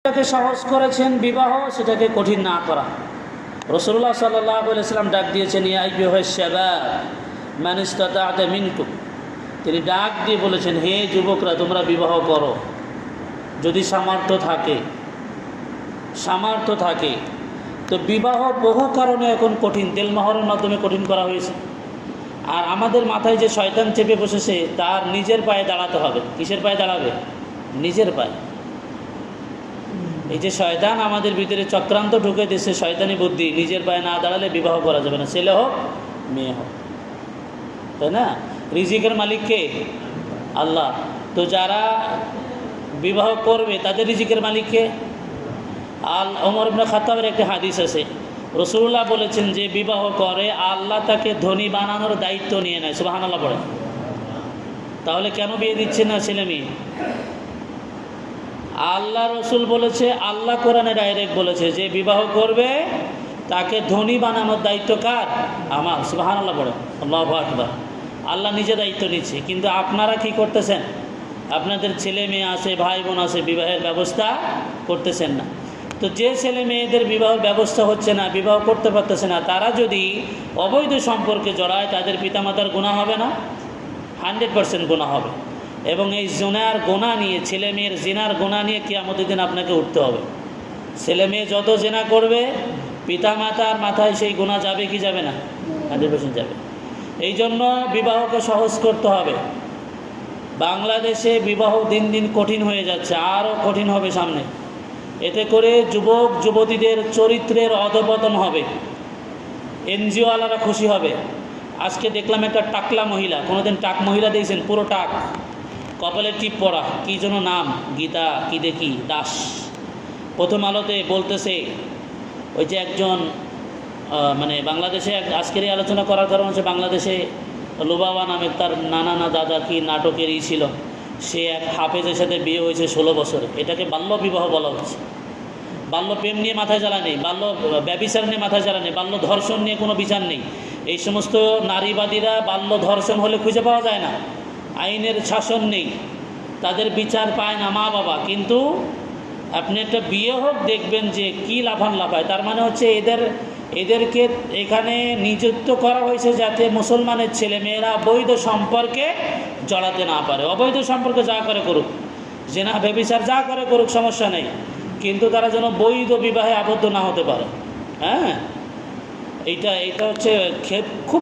সেটাকে সহজ করেছেন বিবাহ, সেটাকে কঠিন না করা। রাসূলুল্লাহ সাল্লাল্লাহু আলাইহি ওয়াসাল্লাম ডাক দিয়েছেন, ইয়া আইয়ুহাশ শাবাব মান ইসতাতা'আ মিনকুম। তিনি ডাক দিয়ে বলেছেন, হে যুবকরা, তোমরা বিবাহ করো যদি সামর্থ্য থাকে। তো বিবাহ বহু কারণে এখন কঠিন, তেলমহরের মাধ্যমে কঠিন করা হয়েছে। আর আমাদের মাথায় যে শয়তান চেপে বসেছে, তার নিজের পায়ে দাঁড়াতে হবে। কিসের পায়ে দাঁড়াবে? নিজের পায়ে। এই যে শয়তান আমাদের ভিতরে চক্রান্ত ঢুকে দিয়েছে, শয়তানি বুদ্ধি, নিজের পায়ে না দাঁড়ালে বিবাহ করা যাবে না, ছেলে হোক মেয়ে হোক, তাই না? রিজিকের মালিক কে? আল্লাহ। তো যারা বিবাহ করবে তাদের রিজিকের মালিক কে? ওমর ইবনে খাত্তাবের একটা হাদিস আছে, রাসূলুল্লাহ বলেছেন, যে বিবাহ করে আল্লাহ তাকে ধনী বানানোর দায়িত্ব নিয়ে নেয়। সুবহানাল্লাহ পড়ে। তাহলে কেন বিয়ে দিচ্ছে না ছেলে মেয়ে? আল্লাহ রসুল বলেছে, আল্লাহ কোরআনে ডাইরেক্ট বলেছে, যে বিবাহ করবে তাকে ধনী বানানোর দায়িত্ব কার? আমার। সুবহানাল্লাহ পড়ে। আল্লাহু আকবার। আল্লাহ নিজে দায়িত্ব নিচ্ছে। কিন্তু আপনারা কি করতেছেন? আপনাদের ছেলে মেয়ে আছে, ভাই বোন আছে, বিবাহের ব্যবস্থা করতেছেন না। তো যে ছেলে মেয়েদের বিবাহের ব্যবস্থা হচ্ছে না, বিবাহ করতে পারতেছে না, তারা যদি অবৈধ সম্পর্কে জড়ায়, তাদের পিতামাতার গুনাহ হবে না? 100% গুনাহ হবে। এবং এই জিনার গুনাহ নিয়ে, ছেলে মেয়ের জিনার গুনাহ নিয়ে কিয়ামতের দিন আপনাকে উঠতে হবে। ছেলে মেয়ে যত জিনা করবে, পিতামাতার মাথায় সেই গুনাহ যাবে কি যাবে না? 100% যাবে। এই জন্য বিবাহকে সহজ করতে হবে। বাংলাদেশে বিবাহ দিন দিন কঠিন হয়ে যাচ্ছে, আরও কঠিন হবে সামনে। এতে করে যুবক যুবতীদের চরিত্রের অধঃপতন হবে। এনজিওওয়ালারা খুশি হবে। আজকে দেখলাম একটা টাকলা মহিলা, কোনোদিন টাক মহিলা দিয়েছেন? পুরো টাক, কপালে টিপ পরা, কী যেন নাম, গীতা কি দেখি দাস। প্রথম আলোতে বলতেছে, ওই যে একজন মানে বাংলাদেশে আজকের এই আলোচনা করার কারণ হচ্ছে, বাংলাদেশে লুবাবা নামে তার নানা না দাদা কি নাটকেরই ছিল, সে এক হাফেজের সাথে বিয়ে হয়েছে 16 বছরে। এটাকে বাল্য বিবাহ বলা হচ্ছে। বাল্য প্রেম নিয়ে মাথায় জ্বালা নেই, বাল্য ব্যভিচার নিয়ে মাথায় জ্বালা নেই, বাল্য ধর্ষণ নিয়ে কোনো বিচার নেই। এই সমস্ত নারীবাদীরা বাল্য ধর্ষণ হলে খুঁজে পাওয়া যায় না, আইনের শাসন নেই, তাদের বিচার পায় না মা বাবা। কিন্তু আপনি একটা বিয়ে হোক, দেখবেন যে কী লাফান লাফায়। তার মানে হচ্ছে এদেরকে এখানে নিযুক্ত করা হয়েছে যাতে মুসলমানের ছেলে মেয়েরা বৈধ সম্পর্কে জড়াতে না পারে। অবৈধ সম্পর্কে যা করে করুক, জেনা ব্যভিচার যা করে করুক, সমস্যা নেই, কিন্তু তারা যেন বৈধ বিবাহে আবদ্ধ না হতে পারে। হ্যাঁ, এইটা হচ্ছে খুব